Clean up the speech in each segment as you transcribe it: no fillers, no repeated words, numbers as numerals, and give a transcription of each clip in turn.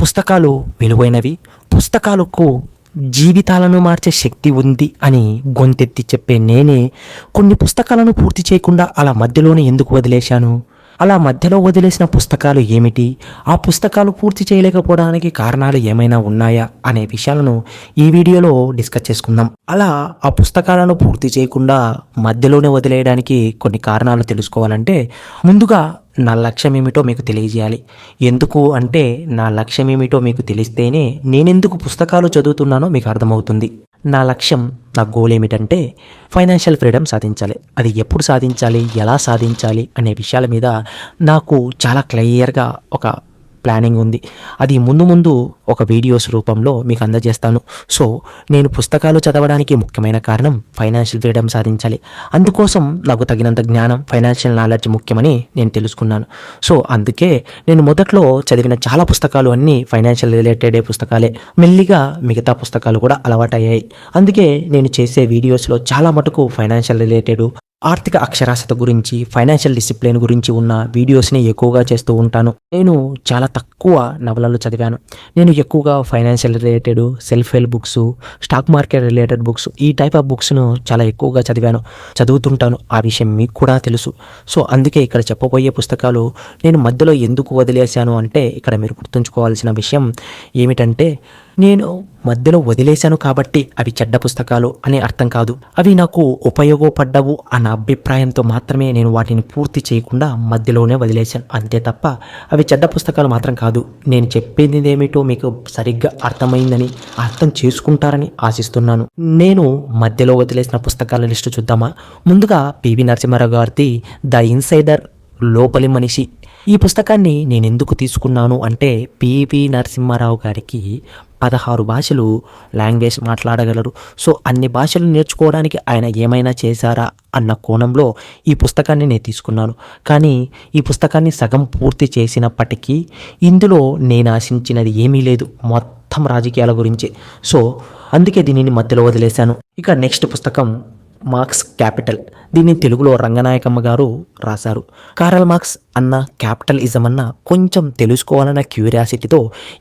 పుస్తకాలు విలువైనవి, పుస్తకాలకు జీవితాలను మార్చే శక్తి ఉంది అని గొంతెత్తి చెప్పే నేనే కొన్ని పుస్తకాలను పూర్తి చేయకుండా అలా మధ్యలోనే ఎందుకు వదిలేశాను? అలా మధ్యలో వదిలేసిన పుస్తకాలు ఏమిటి? ఆ పుస్తకాలు పూర్తి చేయలేకపోవడానికి కారణాలు ఏమైనా ఉన్నాయా అనే విషయాలను ఈ వీడియోలో డిస్కస్ చేసుకుందాం. అలా ఆ పుస్తకాలను పూర్తి చేయకుండా మధ్యలోనే వదిలేయడానికి కొన్ని కారణాలు తెలుసుకోవాలంటే ముందుగా నా లక్ష్యం ఏమిటో మీకు తెలియజేయాలి. ఎందుకు అంటే నా లక్ష్యం ఏమిటో మీకు తెలిస్తేనే నేనెందుకు పుస్తకాలు చదువుతున్నానో మీకు అర్థమవుతుంది. నా లక్ష్యం, నా గోల్ ఏమిటంటే ఫైనాన్షియల్ ఫ్రీడమ్ సాధించాలి. అది ఎప్పుడు సాధించాలి, ఎలా సాధించాలి అనే విషయాల మీద నాకు చాలా క్లియర్గా ఒక ప్లానింగ్ ఉంది. అది ముందు ఒక వీడియోస్ రూపంలో మీకు అందజేస్తాను. సో నేను పుస్తకాలు చదవడానికి ముఖ్యమైన కారణం ఫైనాన్షియల్ ఫ్రీడమ్ సాధించాలి. అందుకోసం నాకు తగినంత జ్ఞానం, ఫైనాన్షియల్ నాలెడ్జ్ ముఖ్యమని నేను తెలుసుకున్నాను. సో అందుకే నేను మొదట్లో చదివిన చాలా పుస్తకాలు అన్నీ ఫైనాన్షియల్ రిలేటెడే పుస్తకాలే. మెల్లిగా మిగతా పుస్తకాలు కూడా అలవాటయ్యాయి. అందుకే నేను చేసే వీడియోస్లో చాలా మటుకు ఫైనాన్షియల్ రిలేటెడ్, ఆర్థిక అక్షరాస్యత గురించి, ఫైనాన్షియల్ డిసిప్లిన్ గురించి ఉన్న వీడియోస్ని ఎక్కువగా చేస్తూ ఉంటాను. నేను చాలా తక్కువ నవలలు చదివాను. నేను ఎక్కువగా financial related, self help books, stock market related books, ఈ టైప్ ఆఫ్ బుక్స్ను చాలా ఎక్కువగా చదువుతుంటాను. ఆ విషయం మీకు కూడా తెలుసు. సో అందుకే ఇక్కడ చెప్పబోయే పుస్తకాలు నేను మధ్యలో ఎందుకు వదిలేశాను అంటే ఇక్కడ మీరు గుర్తుంచుకోవాల్సిన విషయం ఏమిటంటే నేను మధ్యలో వదిలేశాను కాబట్టి అవి చెడ్డ పుస్తకాలు అని అర్థం కాదు. అవి నాకు ఉపయోగపడ్డవు అన్న అభిప్రాయంతో మాత్రమే నేను వాటిని పూర్తి చేయకుండా మధ్యలోనే వదిలేశాను, అంతే తప్ప అవి చెడ్డ పుస్తకాలు మాత్రం కాదు. నేను చెప్పేది ఏమిటో మీకు సరిగ్గా అర్థమైందని, అర్థం చేసుకుంటారని ఆశిస్తున్నాను. నేను మధ్యలో వదిలేసిన పుస్తకాల లిస్టు చూద్దామా? ముందుగా పివి నరసింహారావు గారిది ద ఇన్సైడర్, లోపలి మనిషి. ఈ పుస్తకాన్ని నేను ఎందుకు తీసుకున్నాను అంటే పివి నరసింహారావు గారికి 16 భాషలు లాంగ్వేజ్ మాట్లాడగలరు. సో అన్ని భాషలు నేర్చుకోవడానికి ఆయన ఏమైనా చేశారా అన్న కోణంలో ఈ పుస్తకాన్ని నేను తీసుకున్నాను. కానీ ఈ పుస్తకాన్ని సగం పూర్తి చేసినప్పటికీ ఇందులో నేను ఆశించినది ఏమీ లేదు, మొత్తం రాజకీయాల గురించి. సో అందుకే దీనిని మధ్యలో వదిలేశాను. ఇక నెక్స్ట్ పుస్తకం మార్క్స్ క్యాపిటల్. దీన్ని తెలుగులో రంగనాయకమ్మ గారు రాశారు. కారల్ మార్క్స్ అన్న, క్యాపిటలిజం అన్న కొంచెం తెలుసుకోవాలన్న క్యూరియాసిటీతో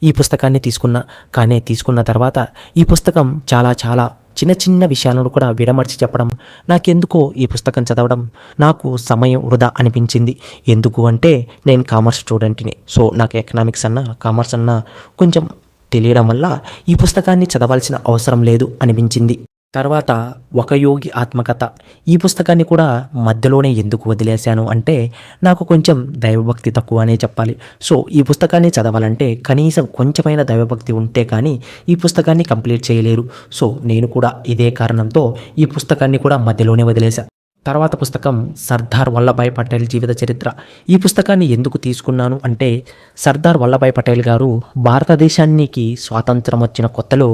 ఈ పుస్తకాన్ని తీసుకున్నా. కానీ తీసుకున్న తర్వాత ఈ పుస్తకం చాలా చిన్న విషయాలను కూడా విడమర్చి చెప్పడం, నాకెందుకో ఈ పుస్తకం చదవడం నాకు సమయం వృధా అనిపించింది. ఎందుకు అంటే నేను కామర్స్ స్టూడెంట్ని. సో నాకు ఎకనామిక్స్ అన్న, కామర్స్ అన్న కొంచెం తెలియడం వల్ల ఈ పుస్తకాన్ని చదవాల్సిన అవసరం లేదు అనిపించింది. తర్వాత ఒక యోగి ఆత్మకథ. ఈ పుస్తకాన్ని కూడా మధ్యలోనే ఎందుకు వదిలేశాను అంటే నాకు కొంచెం దైవభక్తి తక్కువ అనే చెప్పాలి. సో ఈ పుస్తకాన్ని చదవాలంటే కనీసం కొంచెమైనా దైవభక్తి ఉంటే కానీ ఈ పుస్తకాన్ని కంప్లీట్ చేయలేరు. సో నేను కూడా ఇదే కారణంతో ఈ పుస్తకాన్ని కూడా మధ్యలోనే వదిలేశాను. తర్వాత పుస్తకం సర్దార్ వల్లభాయ్ పటేల్ జీవిత చరిత్ర. ఈ పుస్తకాన్ని ఎందుకు తీసుకున్నాను అంటే సర్దార్ వల్లభాయ్ పటేల్ గారు భారతదేశానికి స్వాతంత్రం వచ్చిన కొత్తలో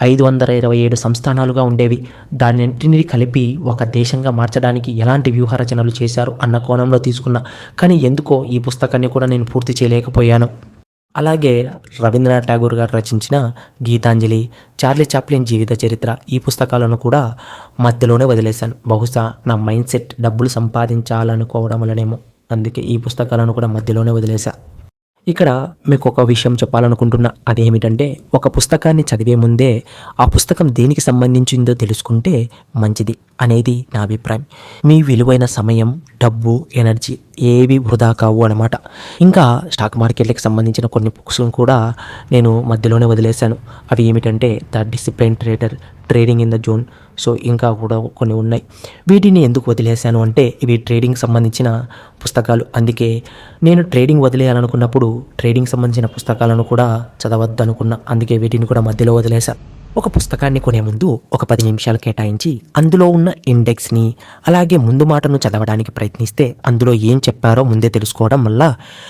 527 సంస్థానాలుగా ఉండేవి. దాన్నింటినీ కలిపి ఒక దేశంగా మార్చడానికి ఎలాంటి వ్యూహరచనలు చేశారు అన్న కోణంలో తీసుకున్నా. కానీ ఎందుకో ఈ పుస్తకాన్ని కూడా నేను పూర్తి చేయలేకపోయాను. అలాగే రవీంద్రనాథ్ ఠాగూర్ గారు రచించిన గీతాంజలి, చార్లీ చాప్లిన్ జీవిత చరిత్ర, ఈ పుస్తకాలను కూడా మధ్యలోనే వదిలేశాను. బహుశా నా మైండ్ సెట్ డబ్బులు సంపాదించాలనుకోవడం వల్లనేమో, అందుకే ఈ పుస్తకాలను కూడా మధ్యలోనే వదిలేశా. ఇక్కడ మీకు ఒక విషయం చెప్పాలనుకుంటున్నా. అదేమిటంటే ఒక పుస్తకాన్ని చదివే ముందే ఆ పుస్తకం దేనికి సంబంధించిందో తెలుసుకుంటే మంచిది అనేది నా అభిప్రాయం. మీ విలువైన సమయం, డబ్బు, ఎనర్జీ ఏవి వృధా కావు అన్నమాట. ఇంకా స్టాక్ మార్కెట్లకు సంబంధించిన కొన్ని బుక్స్ను కూడా నేను మధ్యలోనే వదిలేశాను. అవి ఏమిటంటే the discipline trader, trading in the zone. So ఇంకా కూడా కొన్ని ఉన్నాయి. వీటిని ఎందుకు వదిలేశాను అంటే ఇవి ట్రేడింగ్ సంబంధించిన పుస్తకాలు. అందుకే నేను ట్రేడింగ్ వదిలేయాలనుకున్నప్పుడు ట్రేడింగ్ సంబంధించిన పుస్తకాలను కూడా చదవద్దు అనుకున్నా. అందుకే వీటిని కూడా మధ్యలో వదిలేశాను. ఒక పుస్తకాన్ని కొనే ముందు ఒక 10 నిమిషాలు కేటాయించి అందులో ఉన్న ఇండెక్స్ని, అలాగే ముందు మాటను చదవడానికి ప్రయత్నిస్తే అందులో ఏం చెప్పారో ముందే తెలుసుకోవడం వల్ల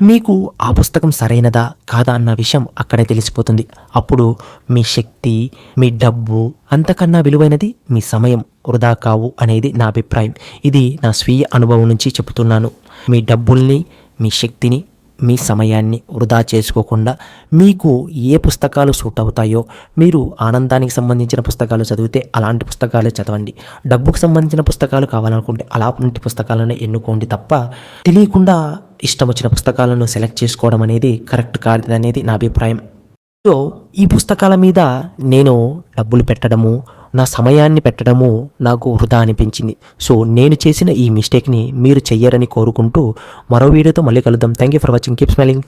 మీకు ఆ పుస్తకం సరైనదా కాదా అన్న విషయం అక్కడే తెలిసిపోతుంది. అప్పుడు మీ శక్తి, మీ డబ్బు, అంతకన్నా విలువైనది మీ సమయం వృధా కావు అనేది నా అభిప్రాయం. ఇది నా స్వీయ అనుభవం నుంచి చెబుతున్నాను. మీ డబ్బుల్ని, మీ శక్తిని, మీ సమయాన్ని వృధా చేసుకోకుండా మీకు ఏ పుస్తకాలు సూట్ అవుతాయో, మీరు ఆనందానికి సంబంధించిన పుస్తకాలు చదివితే అలాంటి పుస్తకాలే చదవండి. డబ్బుకు సంబంధించిన పుస్తకాలు కావాలనుకుంటే అలాంటి పుస్తకాలను ఎన్నుకోండి తప్ప తెలియకుండా ఇష్టం వచ్చిన పుస్తకాలను సెలెక్ట్ చేసుకోవడం అనేది కరెక్ట్ కాదనేది నా అభిప్రాయం. సో ఈ పుస్తకాల మీద నేను డబ్బులు పెట్టడము, నా సమయాన్ని పెట్టడము నాకు వృధా అనిపించింది. సో నేను చేసిన ఈ మిస్టేక్ని మీరు చెయ్యరని కోరుకుంటూ మరో వీడియోతో మళ్ళీ కలుద్దాం. Thank you for watching. Keep smiling.